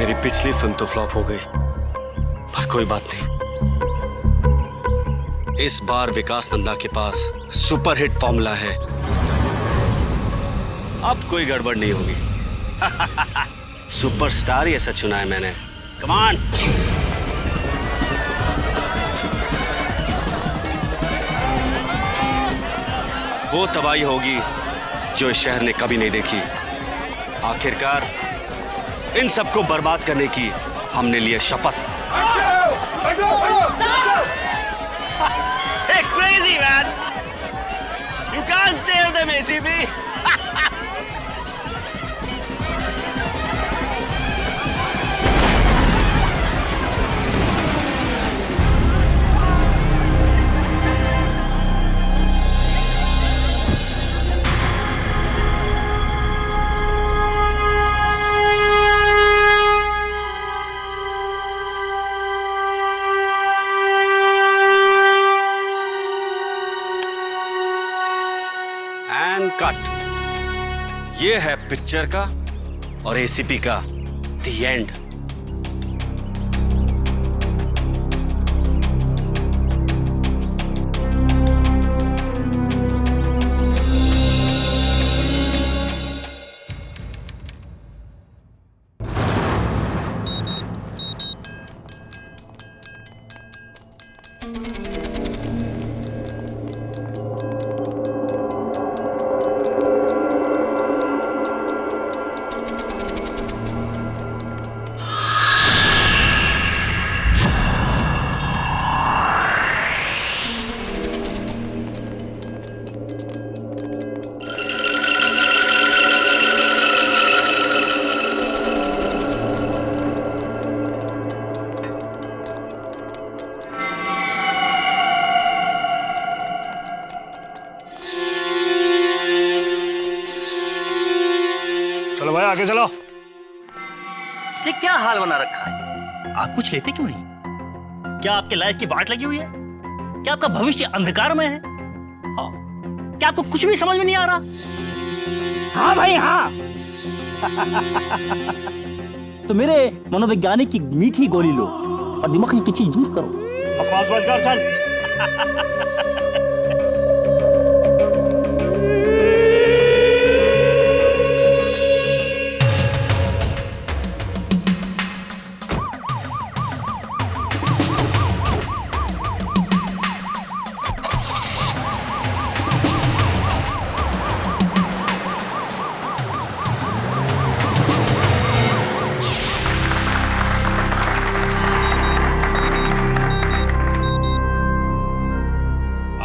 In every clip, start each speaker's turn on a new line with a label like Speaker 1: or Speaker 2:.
Speaker 1: मेरी पिछली फिल्म तो फ्लॉप हो गई, पर कोई बात नहीं। इस बार विकास नंदा के पास सुपरहिट फॉर्मूला है। अब कोई गड़बड़ नहीं होगी। सुपरस्टार ही ऐसा चुना है मैंने। Come on. वो तबाही होगी जो इस शहर ने कभी नहीं देखी। आखिरकार इन सबको बर्बाद करने की हमने लिए शपथ। Hey, crazy man! You can't save them, ACP. Cut. ये है पिक्चर का और एसीपी का द एंड।
Speaker 2: चलो भाई आगे चलो।
Speaker 3: ये क्या हाल बना रखा है? आप कुछ लेते क्यों नहीं? क्या आपके लाइफ की वाट लगी हुई है? क्या आपका भविष्य अंधकार में है? हाँ। क्या आपको कुछ भी समझ में नहीं आ रहा? हाँ भाई हाँ। तो मेरे मनोवैज्ञानिक की मीठी गोली लो और दिमाग की चीज दूर करो।
Speaker 2: बकवास बंद कर, चल।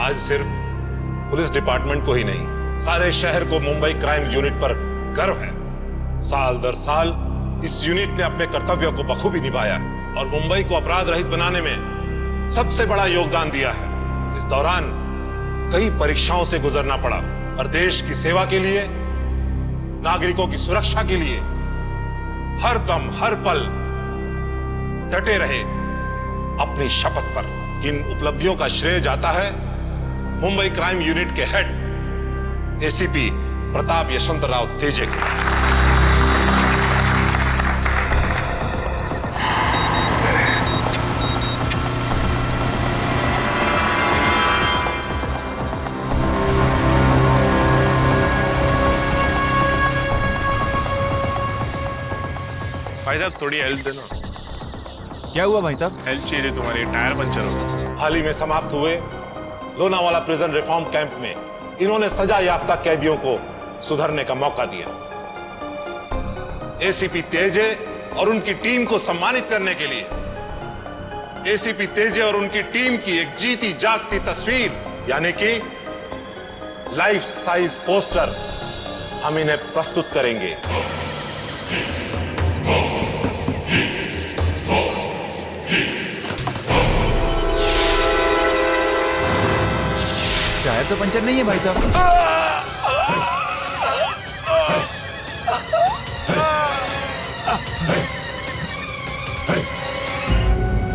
Speaker 4: आज सिर्फ पुलिस डिपार्टमेंट को ही नहीं, सारे शहर को मुंबई क्राइम यूनिट पर गर्व है। साल दर साल इस यूनिट ने अपने कर्तव्यों को बखूबी निभाया और मुंबई को अपराध रहित बनाने में सबसे बड़ा योगदान दिया है। इस दौरान कई परीक्षाओं से गुजरना पड़ा और देश की सेवा के लिए, नागरिकों की सुरक्षा के लिए हर दम हर पल डटे रहे अपनी शपथ पर। इन उपलब्धियों का श्रेय जाता है मुंबई क्राइम यूनिट के हेड एसीपी प्रताप यशवंत राव तेजे को।
Speaker 5: भाई साहब थोड़ी हेल्प देना।
Speaker 6: क्या हुआ भाई साहब?
Speaker 5: हेल्प चाहिए तुम्हारी, टायर पंचर हो गया।
Speaker 4: हाल ही में समाप्त हुए लोनावाला प्रिजन रिफॉर्म कैंप में इन्होंने सजा याफ्ता कैदियों को सुधरने का मौका दिया। एसीपी तेजे और उनकी टीम को सम्मानित करने के लिए एसीपी तेजे और उनकी टीम की एक जीती जागती तस्वीर यानी कि लाइफ साइज पोस्टर हम इन्हें प्रस्तुत करेंगे।
Speaker 6: टायर तो पंचर नहीं है भाई साहब।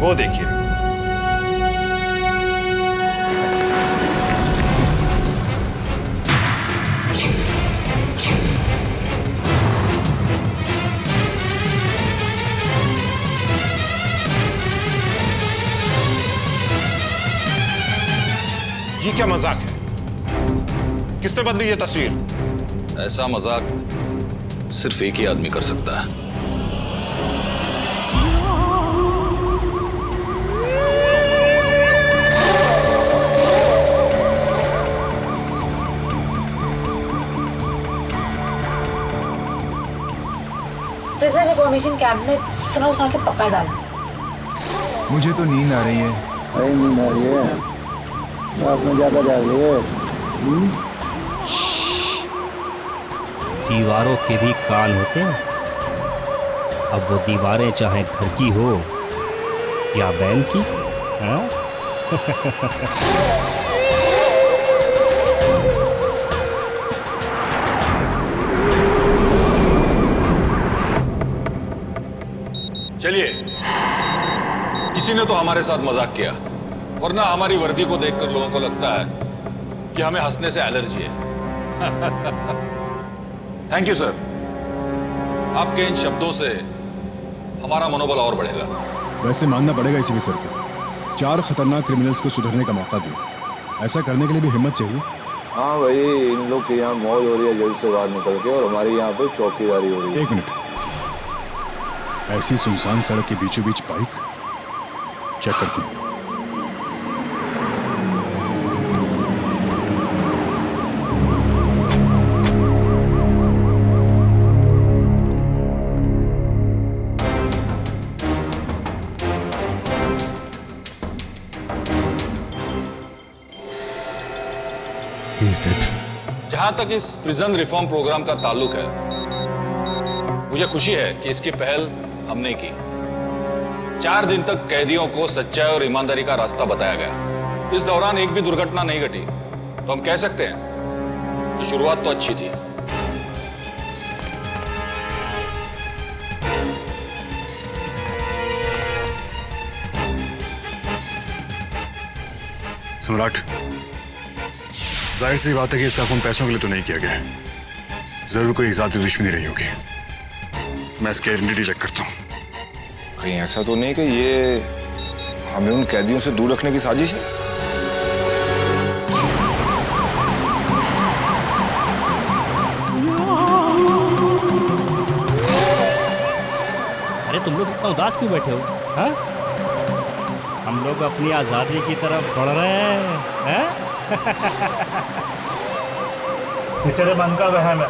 Speaker 5: वो देखिए,
Speaker 4: क्या मजाक है? किसने बदली ये तस्वीर?
Speaker 7: ऐसा मजाक सिर्फ एक ही आदमी कर सकता है।
Speaker 8: प्रिजन रिफॉर्मेशन कैंप में सुना सुना के पकड़ डाला।
Speaker 6: मुझे तो नींद आ रही है।
Speaker 9: अरे नींद आ रही है, आपने ज्यादा जाग लिया।
Speaker 3: दीवारों के भी कान होते हैं। अब वो दीवारें चाहे घर की हो या बैन की, हाँ?
Speaker 7: चलिए, किसी ने तो हमारे साथ मजाक किया, वरना हमारी वर्दी को देखकर लोगों को लगता है कि हमें हंसने से एलर्जी है। Thank you sir. आपके इन शब्दों से हमारा मनोबल और बढ़ेगा।
Speaker 10: वैसे मानना पड़ेगा इसी सर को, 4 खतरनाक क्रिमिनल्स को सुधरने का मौका दिया। ऐसा करने के लिए भी हिम्मत चाहिए।
Speaker 9: हाँ भाई, इन लोग के यहाँ मौज हो रही है जेल से बाहर निकल के, और हमारी यहाँ पे चौकीदारी हो रही है।
Speaker 10: 1 मिनट, ऐसी सुनसान सड़क के बीचों बीच बाइक चेक करते हैं।
Speaker 7: जहां तक इस प्रिजन रिफॉर्म प्रोग्राम का ताल्लुक है, मुझे खुशी है कि इसकी पहल हमने की। 4 दिन तक कैदियों को सच्चाई और ईमानदारी का रास्ता बताया गया। इस दौरान एक भी दुर्घटना नहीं घटी, तो हम कह सकते हैं कि शुरुआत तो अच्छी थी।
Speaker 10: सम्राट, जाहिर सी बात है कि इसका खून पैसों के लिए तो नहीं किया गया है। जरूर कोई ज़ाती दुश्मनी रही होगी। मैं इसकी आइडेंटिटी चेक करता हूँ।
Speaker 9: कहीं ऐसा तो नहीं कि ये हमें उन कैदियों से दूर रखने की साजिश है?
Speaker 3: अरे तुम लोग इतना उदास क्यों बैठे हो? हाँ? हम लोग अपनी आजादी की तरफ बढ़ रहे हैं।
Speaker 2: ये तेरे मन का वहम है।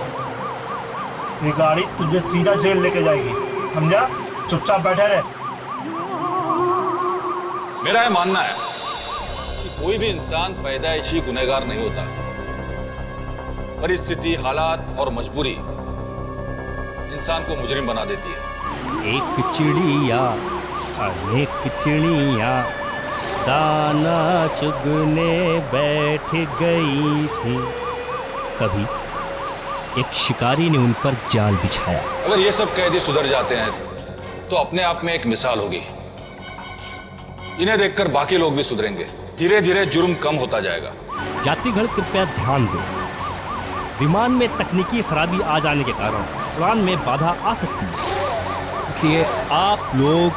Speaker 2: ये गाड़ी तुझे सीधा जेल लेके जाएगी, समझा? चुपचाप बैठे रहे।
Speaker 7: मेरा यह मानना है कि कोई भी इंसान पैदाइशी गुनहगार नहीं होता। परिस्थिति, हालात और मजबूरी इंसान को मुजरिम बना देती है।
Speaker 3: एक चिड़िया अनेक चिड़िया दाना चुगने बैठ गई थी। कभी एक शिकारी ने उन पर जाल बिछाया।
Speaker 7: अगर ये सब कैदी सुधर जाते हैं तो अपने आप में एक मिसाल होगी। इन्हें देखकर बाकी लोग भी सुधरेंगे। धीरे धीरे जुर्म कम होता जाएगा।
Speaker 3: यात्रीगण कृपया ध्यान दो। विमान में तकनीकी खराबी आ जाने के कारण उड़ान में बाधा आ सकती है, इसलिए आप लोग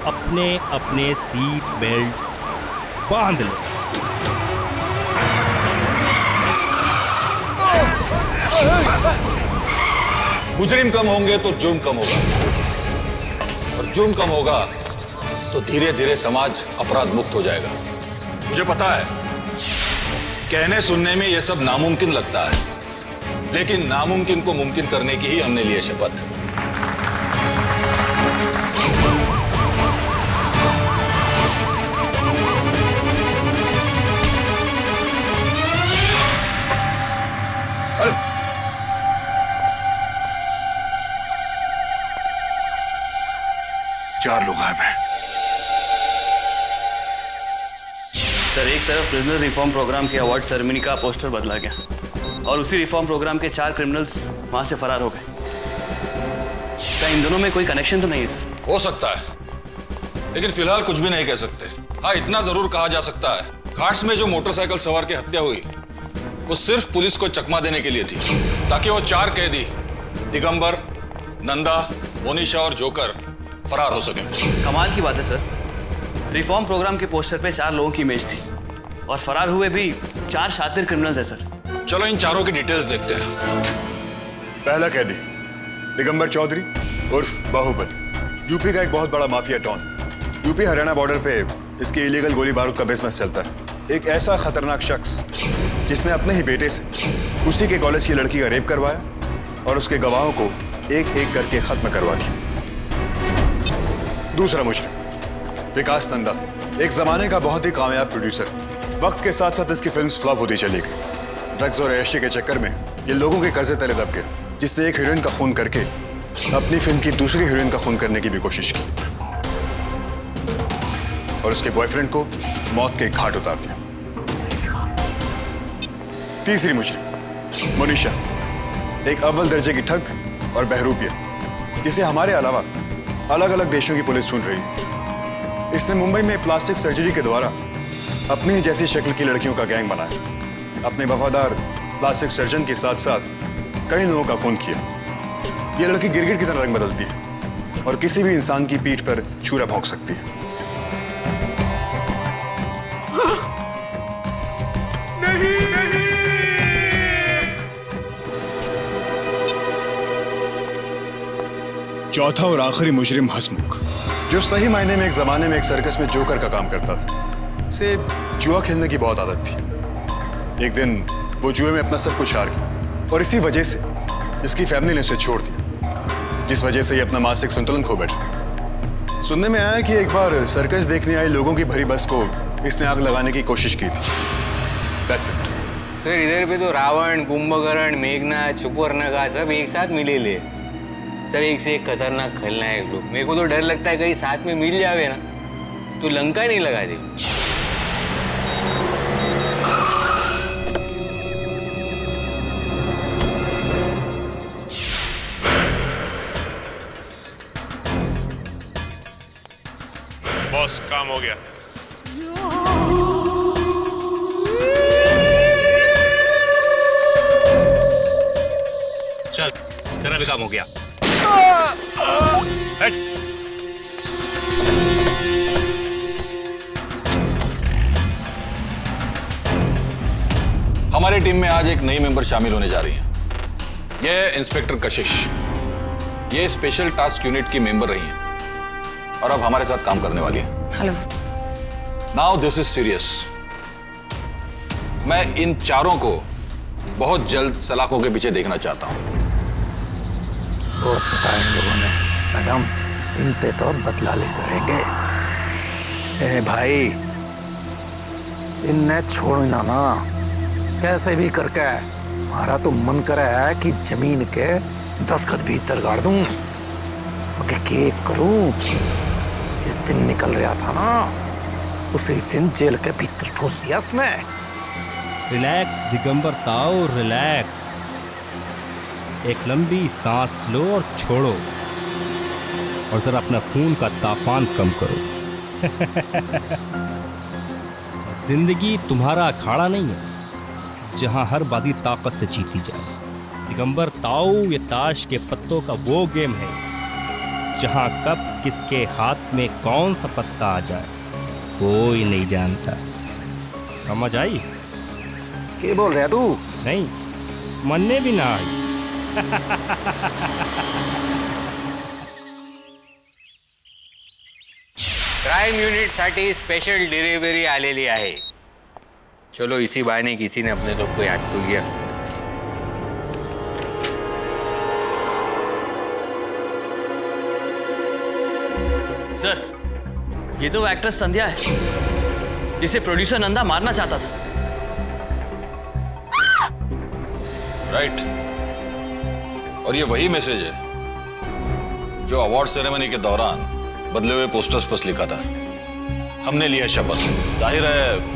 Speaker 3: अपने अपने सीट बेल्ट बांध लो।
Speaker 7: मुजरिम कम होंगे तो जुर्म कम होगा, और जुर्म कम होगा तो धीरे धीरे समाज अपराध मुक्त हो जाएगा। मुझे पता है कहने सुनने में यह सब नामुमकिन लगता है, लेकिन नामुमकिन को मुमकिन करने की ही हमने लिए शपथ।
Speaker 10: चार लोग गायब हैं।
Speaker 1: सर, एक तरफ प्रिजनर रिफॉर्म प्रोग्राम के अवार्ड सेरेमनी का पोस्टर बदला गया और उसी रिफॉर्म प्रोग्राम के 4 क्रिमिनल्स वहां से फरार हो गए। क्या इन दोनों में कोई कनेक्शन तो नहीं है सर?
Speaker 7: हो सकता है, लेकिन फिलहाल कुछ भी नहीं कह सकते। हाँ, इतना जरूर कहा जा सकता है, घाट्स में जो मोटरसाइकिल सवार की हत्या हुई वो सिर्फ पुलिस को चकमा देने के लिए थी, ताकि वो 4 कैदी दिगंबर, नंदा, मोनिशा और जोकर फरार हो सके।
Speaker 1: कमाल की बात है सर, रिफॉर्म प्रोग्राम के पोस्टर पे 4 लोगों की इमेज थी और फरार हुए भी 4 शातिर क्रिमिनल्स है सर।
Speaker 7: चलो इन चारों की डिटेल्स देखते हैं।
Speaker 10: पहला कैदी दिगंबर चौधरी उर्फ बाहुबली, यूपी का एक बहुत बड़ा mafia don. UP Haryana border पे इसके इलीगल गोली बारूद का बिजनेस चलता है। एक ऐसा खतरनाक शख्स जिसने अपने ही बेटे से उसी के कॉलेज की लड़की का रेप करवाया और उसके गवाहों को एक एक करके खत्म करवा दिया। दूसरा मुजरिम विकास नंदा, एक जमाने का बहुत ही कामयाब प्रोड्यूसर। वक्त के साथ साथ इसकी फिल्म्स फ्लॉप होती चली गई। ड्रग्स और ऐशे के चक्कर में ये लोगों के कर्जे तले दब गए, जिसने एक हीरोइन का खून करके अपनी फिल्म की दूसरी हीरोइन का खून करने की भी कोशिश की और उसके बॉयफ्रेंड को मौत के घाट उतार दिया। तीसरी मुजरिम मोनिशा, एक अव्वल दर्जे की ठग और बहरूपिया, जिसे हमारे अलावा अलग अलग देशों की पुलिस ढूंढ रही है। इसने मुंबई में प्लास्टिक सर्जरी के द्वारा अपनी जैसी शक्ल की लड़कियों का गैंग बनाया। अपने वफादार प्लास्टिक सर्जन के साथ साथ कई लोगों का खून किया। यह लड़की गिरगिट की तरह रंग बदलती है और किसी भी इंसान की पीठ पर छुरा भोंक सकती है। चौथा और आखिरी मुजरिम हसमुख, जो सही मायने में एक जमाने में एक सर्कस में जोकर का काम करता था। इसे जुआ खेलने की बहुत आदत थी। एक दिन वो जुए में अपना सब कुछ हार गया और इसी वजह से इसकी फैमिली ने उसे छोड़ दिया, जिस वजह से ये अपना मानसिक संतुलन खो बैठा। सुनने में आया कि एक बार सर्कस देखने आए लोगों की भरी बस को इसने आग लगाने की कोशिश की थी। That's it.
Speaker 11: सर इधर पे तो रावण, कुंभकर्ण, मेघनाथ, सुपर्णखा सब एक साथ मिले ले। सब एक से एक खतरनाक खलनायक लोग। मेरे को तो डर लगता है कहीं साथ में मिल जावे ना तो लंका नहीं लगा दे।
Speaker 5: बॉस काम हो गया।
Speaker 3: चल तेरा भी काम हो गया। हट।
Speaker 7: हमारी टीम में आज एक नई मेंबर शामिल होने जा रही है। ये है इंस्पेक्टर कशिश। ये स्पेशल टास्क यूनिट की मेंबर रही हैं और अब हमारे साथ काम करने वाली है।
Speaker 8: Hello.
Speaker 7: Now this is serious. मैं इन चारों को बहुत जल्द सलाखों के पीछे देखना चाहता हूं।
Speaker 12: बहुत सताया इन लोगों ने मैडम, इनते तो बदला ले करेंगे। ए भाई, इन्हें छोड़ना ना, कैसे भी करके। हमारा तो मन कर रहा है कि जमीन के दस्तखत भीतर गाड़ दूं, केक करूं। जिस दिन निकल रहा था ना, उसी दिन जेल के भीतर ठूस दिया उसने।
Speaker 13: रिलैक्स दिगंबर ताऊ, रिलैक्स। एक लंबी सांस लो और छोड़ो, और जरा अपना खून का तापमान कम करो। जिंदगी तुम्हारा अखाड़ा नहीं है जहां हर बाजी ताकत से जीती जाए। दिगंबर ताऊ, ये ताश के पत्तों का वो गेम है जहां कब किसके हाथ में कौन सा पत्ता आ जाए कोई नहीं जानता। समझ आई?
Speaker 12: क्या बोल रहा तू?
Speaker 13: नहीं, मनने भी ना आई।
Speaker 11: क्राइम युनिट साठी स्पेशल डिलिव्हरी आलेली आहे। चलो इसी बहाने किसी ने अपने लोग को याद तो किया।
Speaker 1: सर, ये तो एक्ट्रेस संध्या है जिसे प्रोड्यूसर नंदा मारना चाहता था।
Speaker 7: राइट। और ये वही मैसेज है जो अवार्ड सेरेमनी के दौरान बदले हुए पोस्टर्स पर लिखा था। हमने लिया शपथ। जाहिर है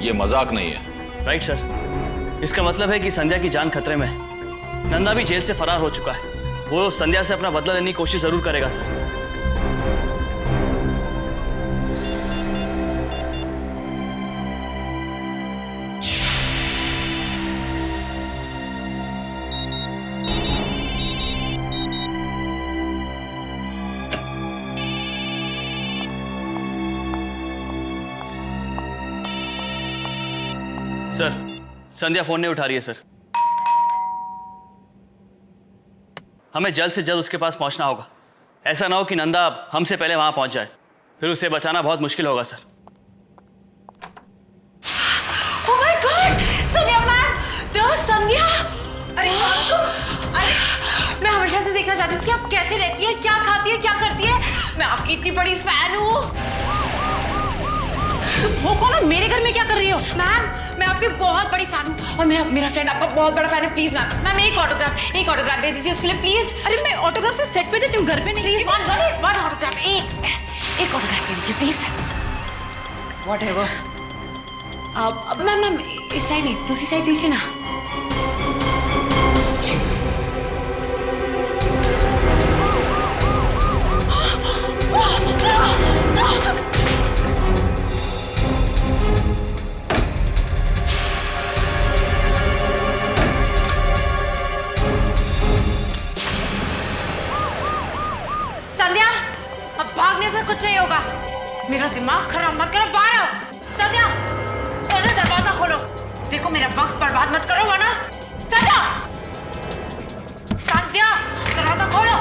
Speaker 7: ये मजाक नहीं है।
Speaker 1: राइट सर, इसका मतलब है कि संध्या की जान खतरे में है। नंदा भी जेल से फरार हो चुका है। वो संध्या से अपना बदला लेने की कोशिश जरूर करेगा सर। सर, संध्या फोन नहीं उठा रही है सर। हमें जल्द से जल्द उसके पास पहुंचना होगा। ऐसा ना हो कि नंदा हमसे पहले वहां पहुंच जाए, फिर उसे बचाना बहुत मुश्किल होगा sir.
Speaker 8: Oh my God! Sandhya ma'am, Sandhya! अरे मैं हमेशा से देखना चाहती थी कि आप कैसे रहती है, क्या खाती है, क्या करती है। मैं आपकी इतनी बड़ी फैन हूँ।
Speaker 14: तुम हो कौन और मेरे घर में क्या कर रही हो?
Speaker 8: मैम, मैं आपकी बहुत बड़ी फैन हूँ और मेरा फ्रेंड आपका बहुत बड़ा फैन है। प्लीज मैम एक ऑटोग्राफ दे दीजिए उसके लिए प्लीज।
Speaker 14: अरे मैं ऑटोग्राफ से सेट पे थी, तुम घर पे नहीं।
Speaker 8: प्लीज वन ऑटोग्राफ, एक ऑटोग्राफ दे दीजिए प्लीज।
Speaker 14: व्हाटएवर।
Speaker 8: अब मैम इस साइड नहीं, दूसरी साइड दीजिए ना। संध्या, अब भागने से कुछ नहीं होगा। मेरा दिमाग खराब मत करो, बाहर आओ। संध्या, दरवाजा खोलो। देखो मेरा वक्त बर्बाद मत करो वरना। संध्या, दरवाजा खोलो।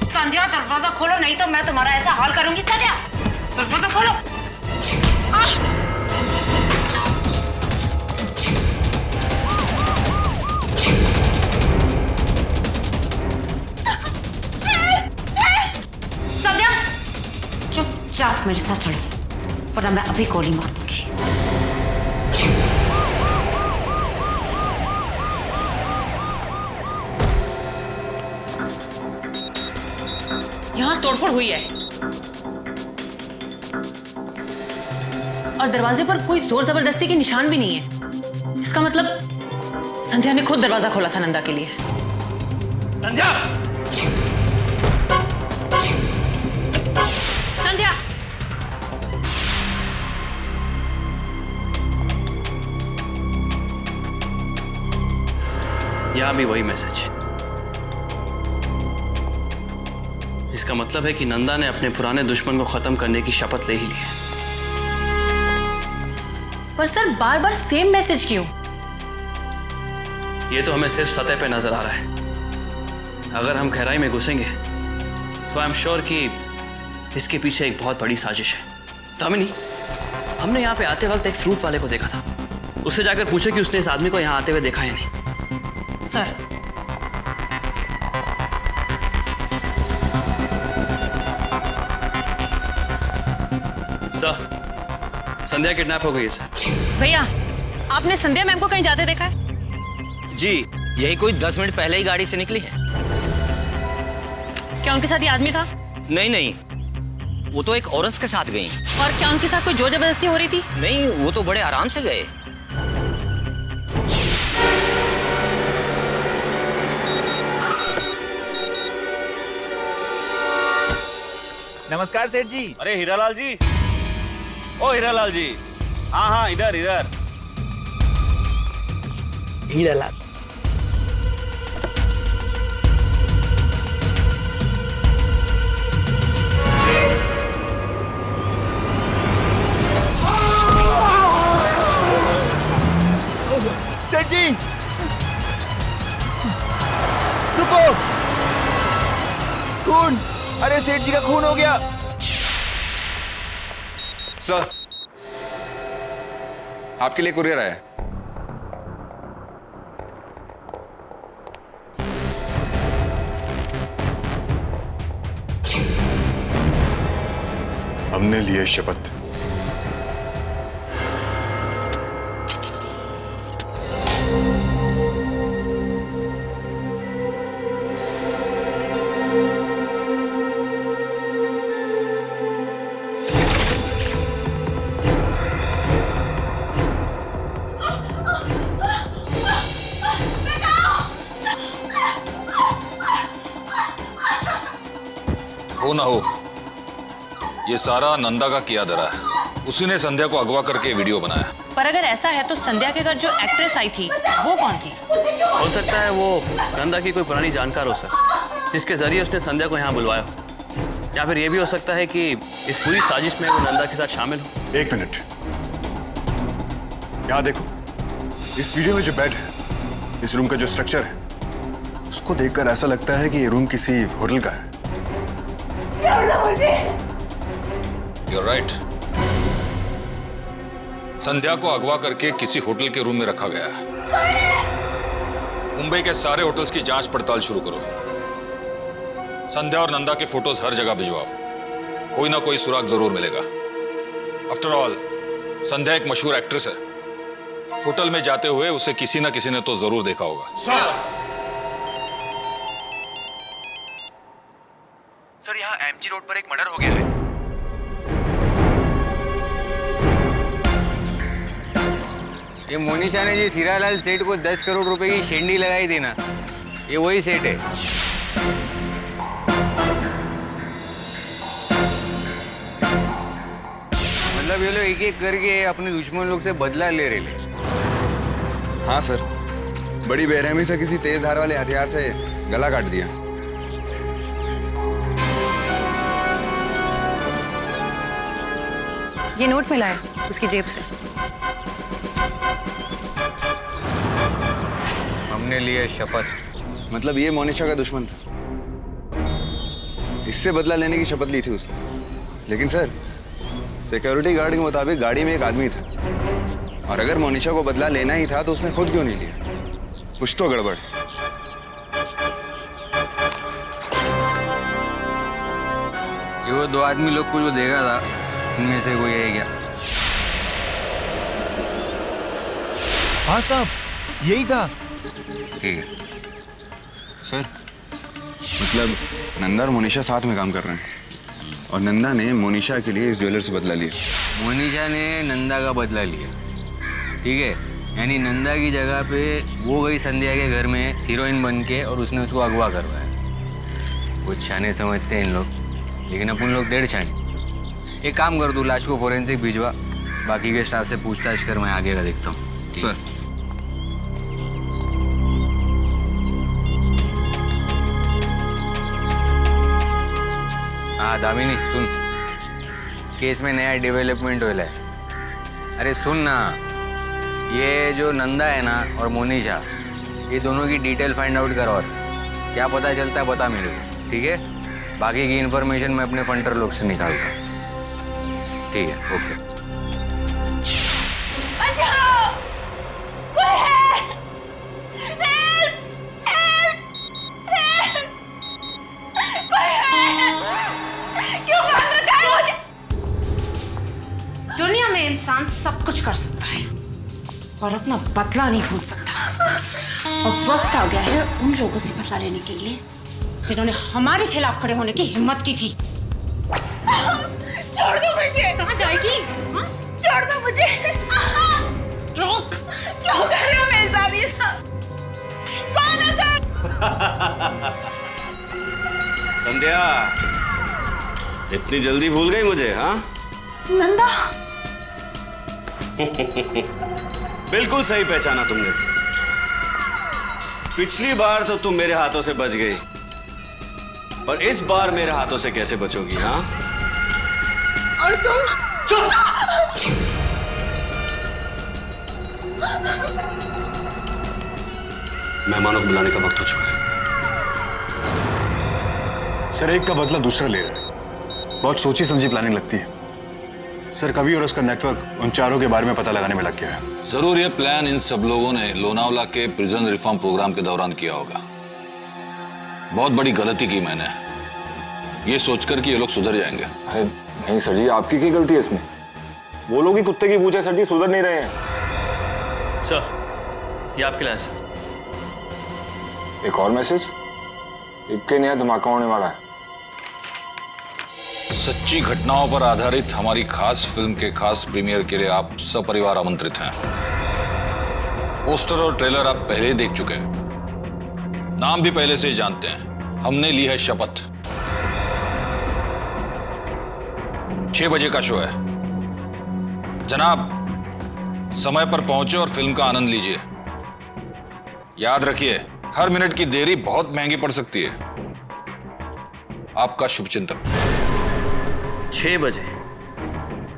Speaker 8: संध्या, दरवाजा खोलो नहीं तो मैं तुम्हारा ऐसा हाल करूंगी। संध्या, दरवाजा खोलो। संध्या, चुपचाप मेरे साथ चलो वरना मैं अभी गोली मार दूंगी।
Speaker 14: यहाँ तोड़फोड़ हुई है और दरवाजे पर कोई जोर जबरदस्ती के निशान भी नहीं है। इसका मतलब संध्या ने खुद दरवाजा खोला था नंदा के लिए।
Speaker 1: संध्या!
Speaker 14: संध्या!
Speaker 1: यहां भी वही मैसेज। इसका मतलब है कि नंदा ने अपने पुराने दुश्मन को खत्म करने की शपथ ले ही ली है।
Speaker 14: पर सर बार बार सेम मैसेज क्यों?
Speaker 1: ये तो हमें सिर्फ सतह पे नजर आ रहा है। अगर हम गहराई में घुसेंगे तो आई एम श्योर कि इसके पीछे एक बहुत बड़ी साजिश है। दामिनी, हमने यहाँ पे आते वक्त एक फ्रूट वाले को देखा था। उससे जाकर पूछे कि उसने इस आदमी को यहाँ आते हुए देखा या नहीं।
Speaker 14: सर,
Speaker 1: संध्या किडनैप हो गई है सर।
Speaker 14: भैया, आपने संध्या मैम को कहीं जाते देखा है?
Speaker 11: जी, यही कोई 10 मिनट पहले ही गाड़ी से निकली है।
Speaker 14: क्या उनके साथ ये आदमी था?
Speaker 11: नहीं, वो तो एक औरत के साथ गई।
Speaker 14: और क्या उनके साथ कोई जोर जबरदस्ती हो रही थी?
Speaker 11: नहीं, वो तो बड़े आराम से गए।
Speaker 15: नमस्कार सेठ जी।
Speaker 16: अरे हीरालाल जी, ओ हीरालाल जी, हाँ इधर।
Speaker 15: हीरालाल, सेठ जी रुको। खून, अरे सेठ जी का खून हो गया।
Speaker 10: सर, आपके लिए कुरियर आया है। हमने लिए शपथ।
Speaker 7: हो ना हो, ये सारा नंदा का किया धरा है। उसी ने संध्या को अगवा करके वीडियो बनाया।
Speaker 14: पर अगर ऐसा है तो संध्या के घर जो एक्ट्रेस आई थी वो कौन थी?
Speaker 1: हो सकता है वो नंदा की कोई पुरानी जानकार हो सर, जिसके जरिए उसने संध्या को यहाँ बुलवाया। या फिर ये भी हो सकता है कि इस पूरी साजिश में वो नंदा के साथ शामिल हो।
Speaker 10: एक मिनट, यहाँ देखो, इस वीडियो में जो बेड है, इस रूम का जो स्ट्रक्चर है, उसको देखकर ऐसा लगता है कि ये रूम किसी होटल का है।
Speaker 7: You're right. संध्या को अगवा करके किसी होटल के रूम में रखा गया है। मुंबई के सारे होटल्स की जांच पड़ताल शुरू करो। संध्या और नंदा के फोटोज हर जगह भिजवाओ, कोई ना कोई सुराग जरूर मिलेगा। आफ्टर ऑल संध्या एक मशहूर एक्ट्रेस है। होटल में जाते हुए उसे किसी ना किसी ने तो जरूर देखा होगा।
Speaker 15: सर, यहाँ एमजी रोड पर एक मर्डर हो गया है।
Speaker 11: ये मोनिशा ने जी सीरालाल सेठ को 10 करोड़ रुपए की शेंडी लगाई थी ना, ये वही सेठ है। मतलब ये लोग एक एक करके अपने दुश्मन लोग से बदला ले रहे।
Speaker 6: हाँ सर, बड़ी बेरहमी से किसी तेज धार वाले हथियार से गला काट दिया।
Speaker 14: ये नोट मिला है उसकी जेब से।
Speaker 11: हमने लिए शपथ।
Speaker 6: मतलब ये मोनिशा का दुश्मन था, इससे बदला लेने की शपथ ली थी उसने। लेकिन सर, सिक्योरिटी गार्ड के मुताबिक गाड़ी में एक आदमी था, और अगर मोनिशा को बदला लेना ही था तो उसने खुद क्यों नहीं लिया? कुछ तो गड़बड़।
Speaker 11: ये वो 2 आदमी लोग को जो देखा था, उनमें से कोई है क्या?
Speaker 15: हाँ साहब, यही था।
Speaker 11: ठीक है
Speaker 6: सर, मतलब नंदा और मोनिशा साथ में काम कर रहे हैं, और नंदा ने मोनिशा के लिए इस ज्वेलर से बदला लिया।
Speaker 11: मोनिशा ने नंदा का बदला लिया, ठीक है? यानी नंदा की जगह पे वो गई संध्या के घर में हीरोइन बन के, और उसने उसको अगवा करवाया। कुछ छाने समझते हैं इन लोग, लेकिन अपन लोग 1.5 छाने। एक काम कर, तू लाश को फोरेंसिक भिजवा, बाकी के स्टाफ से पूछताछ कर, मैं आगे का देखता हूँ।
Speaker 6: सर,
Speaker 11: हाँ दामिनी सुन, केस में नया डेवलपमेंट हो रहा है। अरे सुन ना, ये जो नंदा है ना और मोनिशा, ये दोनों की डिटेल फाइंड आउट करो, और क्या पता चलता है बता मेरे को, ठीक है? बाकी की इन्फॉर्मेशन मैं अपने फंटर लोग से निकालता हूँ, ठीक है? ओके।
Speaker 8: दुनिया में इंसान सब कुछ कर सकता है, और अपना बदला नहीं भूल सकता। और वक्त आ गया है उन लोगों से बदला लेने के लिए जिन्होंने हमारे खिलाफ खड़े होने की हिम्मत की थी। छोड़ दो मुझे। कहाँ जाएगी? हाँ? छोड़ दो मुझे। रोक। क्यों कर रहे हो मेरे साथ ये सब? कौन है सर?
Speaker 16: संध्या, इतनी जल्दी भूल गई मुझे? हाँ
Speaker 8: नंदा।
Speaker 16: बिल्कुल सही पहचाना तुमने। पिछली बार तो तुम मेरे हाथों से बच गई, और इस बार मेरे हाथों से कैसे बचोगी? हाँ?
Speaker 8: और तुम? चुप!
Speaker 16: मेहमानों को बुलाने का वक्त हो चुका है।
Speaker 10: सर, एक का बदला दूसरा ले रहा है। बहुत सोची समझी प्लानिंग लगती है। सर, कवि और उसका नेटवर्क उन चारों के बारे में पता लगाने में लग गया है।
Speaker 7: जरूर ये प्लान इन सब लोगों ने लोनावला के प्रिजन रिफॉर्म प्रोग्राम के दौरान किया होगा। बहुत बड़ी गलती की मैंने, ये सोचकर कि ये लोग सुधर जाएंगे।
Speaker 6: अरे नहीं सर जी, आपकी क्या गलती है इसमें? वो लोग ही कुत्ते की पूछे सर जी, सुधर नहीं रहे हैं।
Speaker 1: सर, ये आपके लिए है।
Speaker 6: एक और मैसेज, इक्के नया धमाका होने वाला है।
Speaker 7: सच्ची घटनाओं पर आधारित हमारी खास फिल्म के खास प्रीमियर के लिए आप सपरिवार आमंत्रित हैं। पोस्टर और ट्रेलर आप पहले ही देख चुके हैं, नाम भी पहले से ही जानते हैं। हमने ली है शपथ। 6 बजे का शो है। जनाब, समय पर पहुंचे और फिल्म का आनंद लीजिए। याद रखिए, हर मिनट की देरी बहुत महंगी पड़ सकती है। आपका शुभचिंतक।
Speaker 1: 6 बजे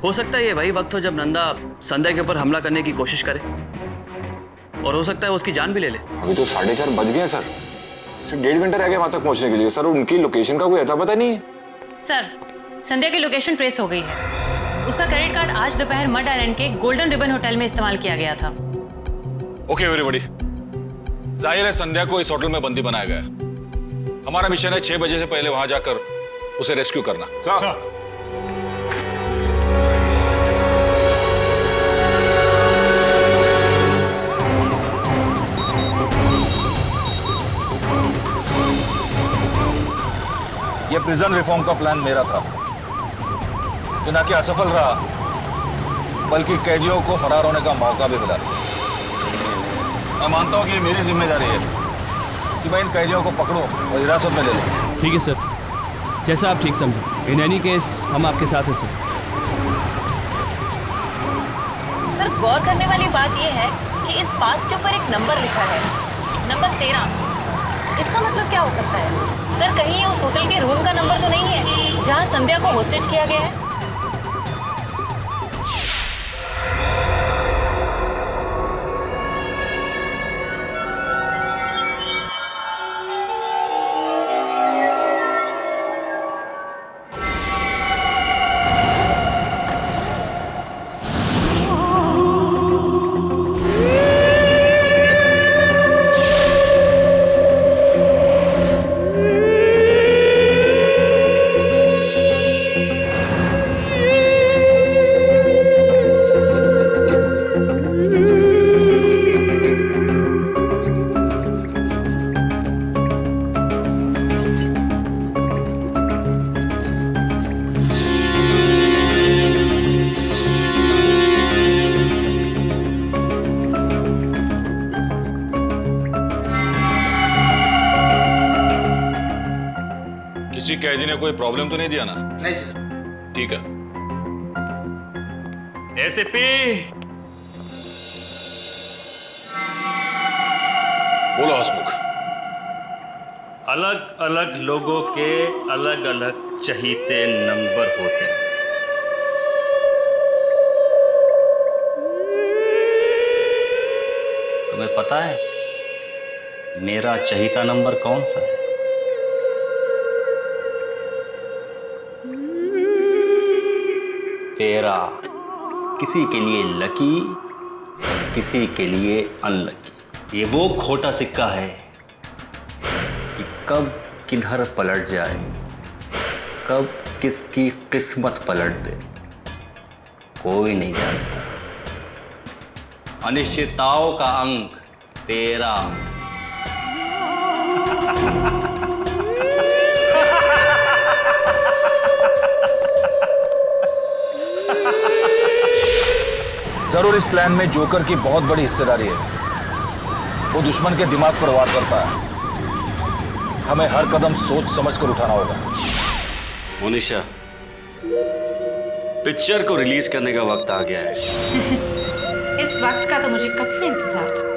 Speaker 1: हो सकता है ये वही वक्त हो जब नंदा संध्या के ऊपर हमला करने की कोशिश करे और हो सकता है उसकी जान भी ले ले।
Speaker 9: अभी तो 4:30 बज गए सर, सिर्फ 1.5 घंटा रह गया वहां तक पहुंचने के लिए। सर उनकी लोकेशन का कोई अता पता नहीं है।
Speaker 14: सर संध्या की लोकेशन ट्रेस हो गई है। उसका क्रेडिट कार्ड आज दोपहर मड आइलैंड के गोल्डन रिबन होटल में इस्तेमाल किया गया था।
Speaker 7: ओके एवरीबॉडी, जाहिर है संध्या को इस होटल में बंदी बनाया गया। हमारा मिशन है 6 बजे से पहले वहां जाकर उसे रेस्क्यू करना। ये प्रिजन रिफॉर्म का प्लान मेरा था, जो ना कि असफल रहा बल्कि कैदियों को फरार होने का मौका भी मिला। मैं मानता हूं कि ये मेरी जिम्मेदारी है कि मैं इन कैदियों को पकड़ूं और हिरासत में ले लूं।
Speaker 13: ठीक है सर, जैसा आप ठीक समझो। इन एनी केस हम आपके साथ हैं सर।
Speaker 14: सर गौर करने वाली बात यह है कि इस पास के ऊपर एक नंबर लिखा है, नंबर 13। इसका मतलब क्या हो सकता है? सर कहीं ये उस होटल के रूम का नंबर तो नहीं है जहां संध्या को होस्टेज किया गया है?
Speaker 7: किसी कैदी ने कोई प्रॉब्लम तो नहीं दिया ना?
Speaker 11: नहीं सर।
Speaker 7: ठीक है।
Speaker 3: एसीपी
Speaker 7: बोलो हसमुख।
Speaker 3: अलग अलग लोगों के अलग अलग चहीते नंबर होते हैं। तुम्हें पता है मेरा चहीता नंबर कौन सा है? तेरा। किसी के लिए लकी, किसी के लिए अनलकी। ये वो खोटा सिक्का है कि कब किधर पलट जाए, कब किसकी किस्मत पलट दे, कोई नहीं जानता। अनिश्चितताओं का अंक 13।
Speaker 7: जरूर इस प्लान में जोकर की बहुत बड़ी हिस्सेदारी है। वो दुश्मन के दिमाग पर वार करता है। हमें हर कदम सोच समझकर उठाना होगा।
Speaker 16: मोनिशा, पिक्चर को रिलीज करने का वक्त आ गया है।
Speaker 8: इस वक्त का तो मुझे कब से इंतजार था।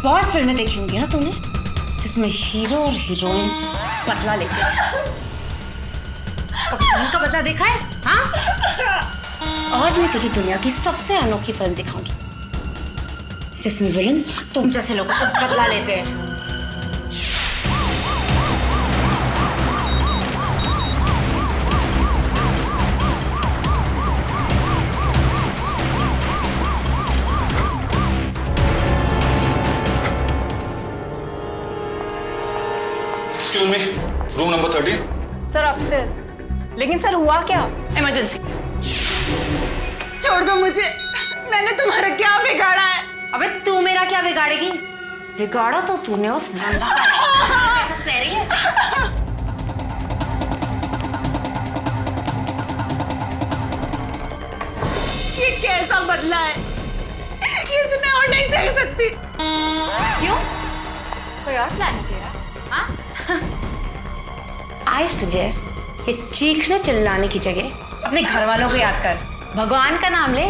Speaker 8: बहुत फिल्में देखी होंगी ना तूने, जिसमें हीरो और हीरोइन बदला लेते हैं। कभी उनका बदला देखा है? हाँ? आज मैं तुझे दुनिया की सबसे अनोखी फिल्म दिखाऊंगी, जिसमें विलन तुम जैसे लोगों से बदला लेते हैं।
Speaker 7: Excuse me, room number 13।
Speaker 14: Sir upstairs. लेकिन सर हुआ क्या? इमरजेंसी।
Speaker 8: छोड़ दो मुझे, मैंने तुम्हारा क्या बिगाड़ा है? अबे तू मेरा क्या बिगाड़ेगी? बिगाड़ा तो तूने उस नंदा का। कैसा सह रही है?
Speaker 17: ये कैसा बदला है? ये मैं और नहीं सह सकती।
Speaker 8: क्यों? कोई और प्लान किया? हाँ? I suggest ये चीखने चिल्लाने की जगह अपने घर वालों को याद कर, भगवान का नाम ले।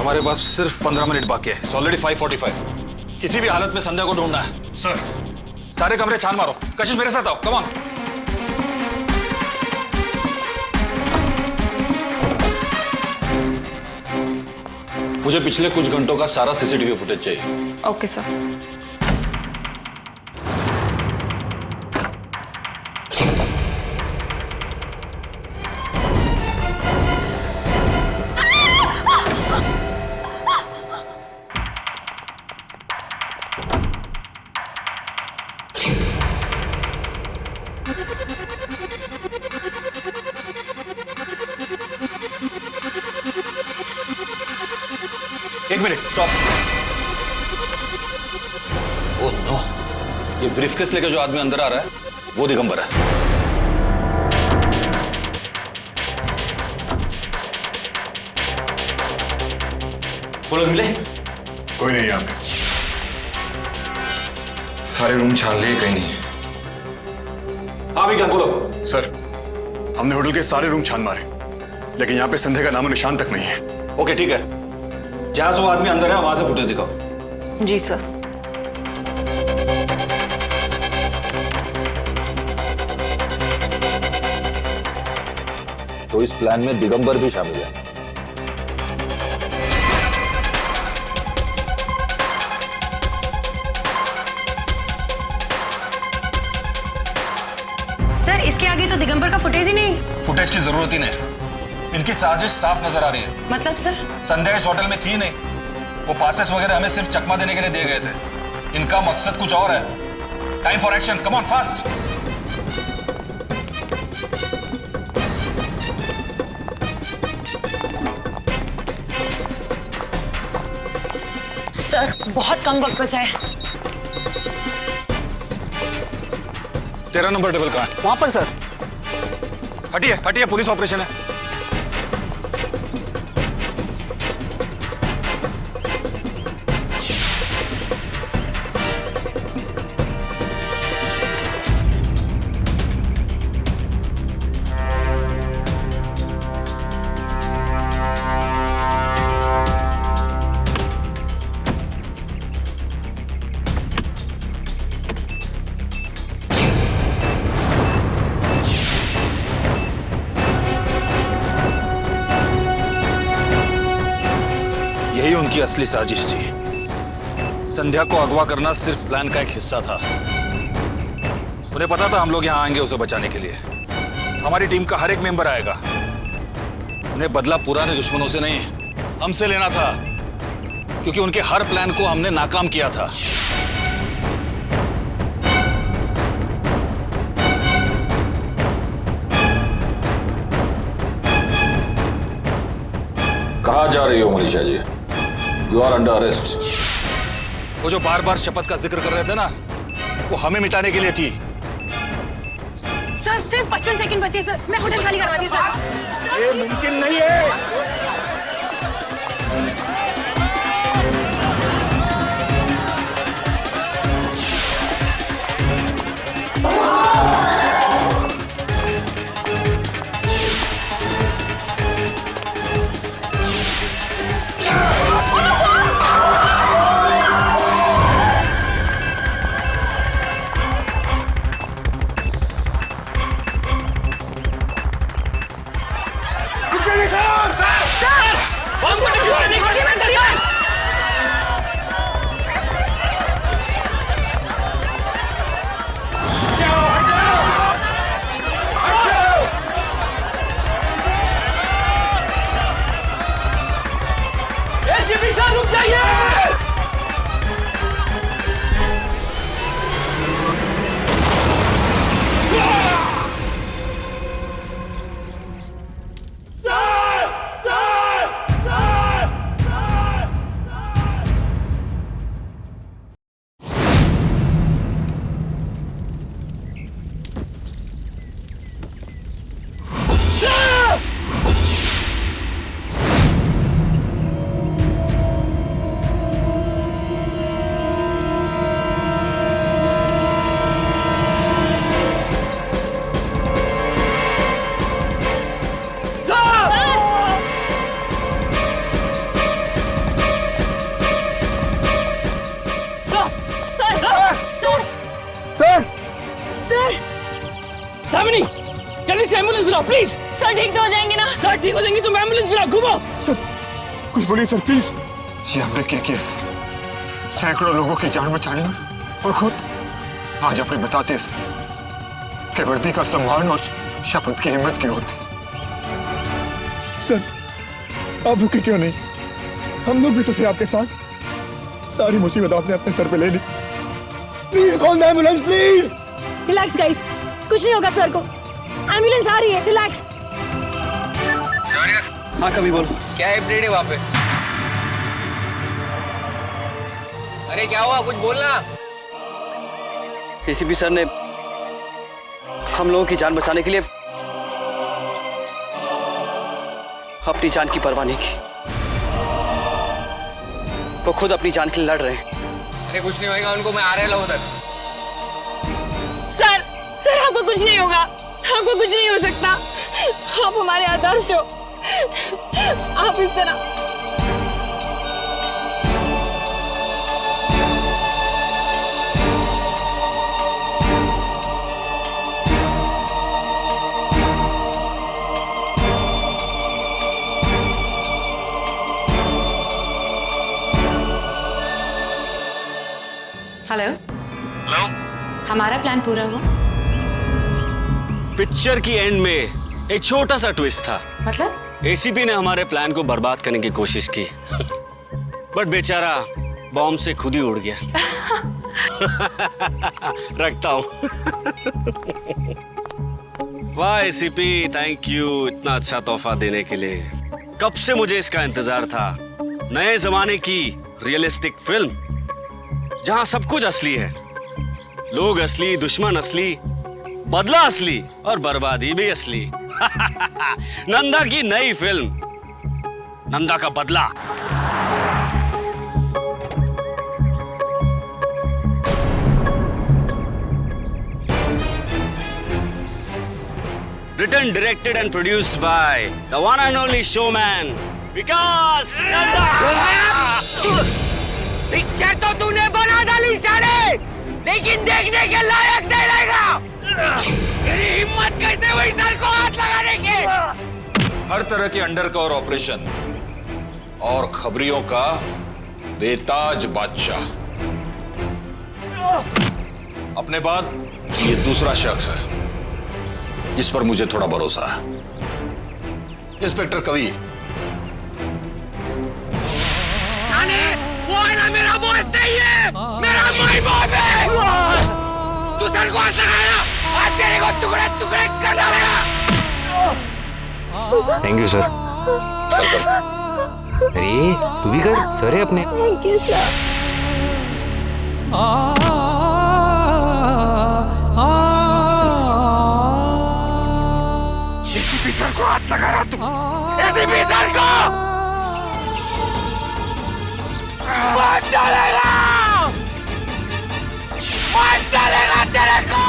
Speaker 7: हमारे पास सिर्फ 15 मिनट बाकी है। ऑलरेडी 5:45। किसी भी हालत में संध्या को ढूंढना है।
Speaker 10: सर,
Speaker 7: सारे कमरे छान मारो। कशिश मेरे साथ आओ, कम ऑन। मुझे पिछले कुछ घंटों का सारा सीसीटीवी फुटेज चाहिए।
Speaker 8: Okay sir.
Speaker 7: एक मिनट, स्टॉप। ओह नो, ये ब्रीफकेस लेके जो आदमी अंदर आ रहा है वो दिगंबर है। वो लोग मिले?
Speaker 10: कोई नहीं यहाँ पे। सारे रूम छान लिए, कहीं नहीं।
Speaker 7: हाँ भी क्या, बोलो।
Speaker 10: सर, हमने होटल के सारे रूम छान मारे, लेकिन यहाँ पे संध्या का नामो निशान तक नहीं है।
Speaker 7: ओके ठीक है, जहां से वो आदमी अंदर है वहां से फुटेज दिखाओ।
Speaker 8: जी सर।
Speaker 7: तो इस प्लान में दिगंबर भी शामिल है।
Speaker 8: सर, इसके आगे तो दिगंबर का फुटेज ही नहीं।
Speaker 7: फुटेज की जरूरत ही नहीं, इनकी साजिश साफ नजर आ रही है।
Speaker 8: मतलब सर?
Speaker 7: संध्या इस होटल में थी नहीं, वो पासेस वगैरह हमें सिर्फ चकमा देने के लिए दिए गए थे। इनका मकसद कुछ और है। Time for action, come on fast.
Speaker 8: Sir, बहुत कम वक्त बचा है।
Speaker 7: 13 नंबर टेबल कहाँ है?
Speaker 18: वहां पर सर।
Speaker 7: हटिए हटिए, पुलिस ऑपरेशन है। यही उनकी असली साजिश थी। संध्या को अगवा करना सिर्फ प्लान का एक हिस्सा था। उन्हें पता था हम लोग यहाँ आएंगे उसे बचाने के लिए। हमारी टीम का हर एक मेंबर आएगा। उन्हें बदला पुराने दुश्मनों से नहीं, हमसे लेना था, क्योंकि उनके हर प्लान को हमने नाकाम किया था। कहाँ जा रही हो Manisha ji? You are under arrest. वो जो बार बार शपथ का जिक्र कर रहे थे ना, वो हमें मिटाने के लिए थी।
Speaker 8: सर, सिर्फ 55 सेकंड बचे सर। मैं होटल खाली करवाती हूँ सर।
Speaker 2: ये मुमकिन नहीं है।
Speaker 8: बम को डिफ्यूज करने की
Speaker 13: जल्दी से एम्बुलेंस बुलाओ प्लीज।
Speaker 14: सर ठीक तो हो जाएंगे ना?
Speaker 13: सर ठीक हो जाएंगे, तुम एम्बुलेंस बुलाओ, घूमो।
Speaker 10: सर कुछ बोलिए सर प्लीज। ये हमने क्या किया? सैकड़ों लोगों की जान बचानी और खुद आज अपने बताते कि वर्दी का सम्मान और शपथ की हिम्मत क्या होती। सर आप रुके क्यों नहीं? हम लोग भी तो थे आपके साथ। सारी मुसीबत आपने अपने सर पे ले ली। Please call the ambulance please.
Speaker 18: Relax guys, कुछ नहीं होगा सर को। एम्बुलेंस आ रही है, रिलैक्स।
Speaker 1: हाँ कभी बोल।
Speaker 11: क्या अपडेट है वहां पे? अरे क्या हुआ, कुछ बोलना।
Speaker 1: एसीपी सर ने हम लोगों की जान बचाने के लिए अपनी जान की परवाह नहीं की। वो खुद अपनी जान के लिए लड़ रहे हैं।
Speaker 11: अरे कुछ नहीं होगा उनको, मैं आ रहा हूं उधर।
Speaker 18: सर आपको कुछ नहीं होगा, आपको कुछ नहीं हो सकता। आप हमारे आदर्श हो। आप इस तरह
Speaker 8: हेलो हेलो, हमारा प्लान पूरा हुआ?
Speaker 16: पिक्चर की एंड में एक छोटा सा ट्विस्ट था।
Speaker 8: मतलब?
Speaker 16: एसीपी ने हमारे प्लान को बर्बाद करने की कोशिश की बट बेचारा बॉम्ब से खुद ही उड़ गया। रखता हूं। वाह एसीपी, थैंक यू इतना अच्छा तोहफा देने के लिए। कब से मुझे इसका इंतजार था। नए जमाने की रियलिस्टिक फिल्म जहां सब कुछ असली है, लोग असली, दुश्मन असली, बदला असली और बर्बादी भी असली। नंदा की नई फिल्म नंदा का बदला। Written, directed and produced by the one and only showman Vikas Nanda.
Speaker 17: Picture तो तूने बना डाली साले, लेकिन देखने के लायक नहीं रहेगा। तेरी हिम्मत कैसे हुई सर को हाथ लगाने की?
Speaker 7: हर तरह के अंडरकवर ऑपरेशन और खबरियों का बेताज बादशाह। अपने बाद ये दूसरा शख्स है जिस पर मुझे थोड़ा भरोसा है, इंस्पेक्टर कवि।
Speaker 17: वो है ना मेरा बॉस नहीं है, मेरा माई बाप है। तू सर को हाथ लगाया, आज तेरे को टुकड़े टुकड़े कर डालेगा।
Speaker 11: Thank you sir. अरे तू भी कर, सर है अपने।
Speaker 18: Thank you sir.
Speaker 17: ACP sir को हाथ लगाया तू, एसीपी सर को मार डालेगा, मार डालेगा तेरे को।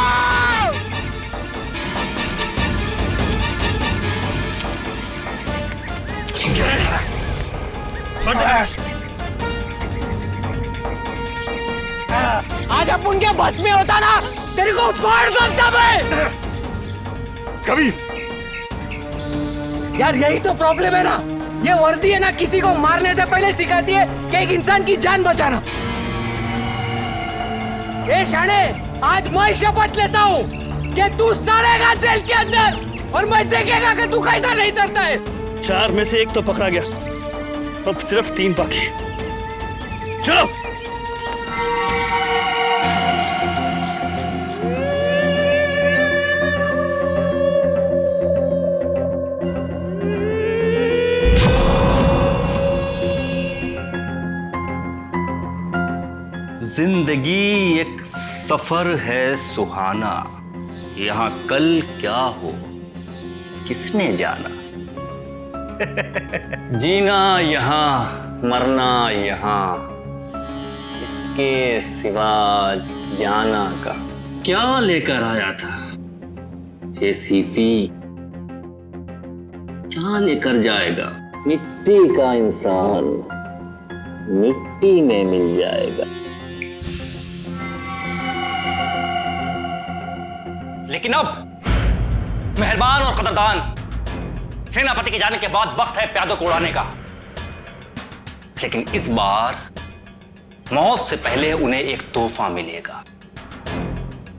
Speaker 17: आज अपन के बस में होता ना, तेरे को फाड़ सकता मैं।
Speaker 2: कभी
Speaker 17: यार यही तो प्रॉब्लम है ना, ये वर्दी है ना किसी को मारने से पहले सिखाती है कि एक इंसान की जान बचाना। ए शाणे, आज मैं शपथ लेता हूँ कि तू सड़ेगा जेल के अंदर और मैं देखेगा कि तू कैसा नहीं करता है।
Speaker 2: 4 में से 1 तो पकड़ा गया, अब सिर्फ 3 बाकी। चलो।
Speaker 1: जिंदगी एक सफर है सुहाना, यहाँ कल क्या हो किसने जाना। जीना यहाँ मरना यहाँ, इसके सिवा जाना का क्या लेकर आया था एसीपी, क्या लेकर जाएगा। मिट्टी का इंसान मिट्टी में मिल जाएगा।
Speaker 11: लेकिन अब
Speaker 3: मेहरबान और कदरदान सेनापति के जाने के बाद वक्त है प्यादों को उड़ाने का। लेकिन इस बार मौत से पहले उन्हें एक तोहफा मिलेगा।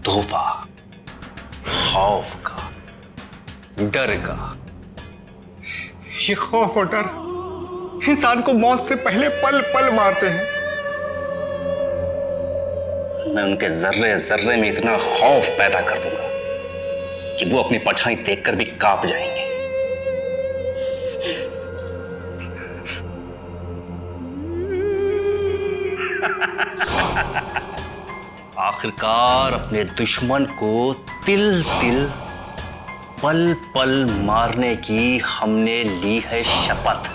Speaker 3: तोहफा खौफ का, डर का।
Speaker 19: ये खौफ और डर इंसान को मौत से पहले पल पल मारते हैं।
Speaker 3: मैं उनके जर्रे जर्रे में इतना खौफ पैदा कर दूंगा कि वो अपनी परछाई देखकर भी कांप जाएंगे। आखिरकार अपने दुश्मन को तिल तिल पल पल मारने की हमने ली है शपथ।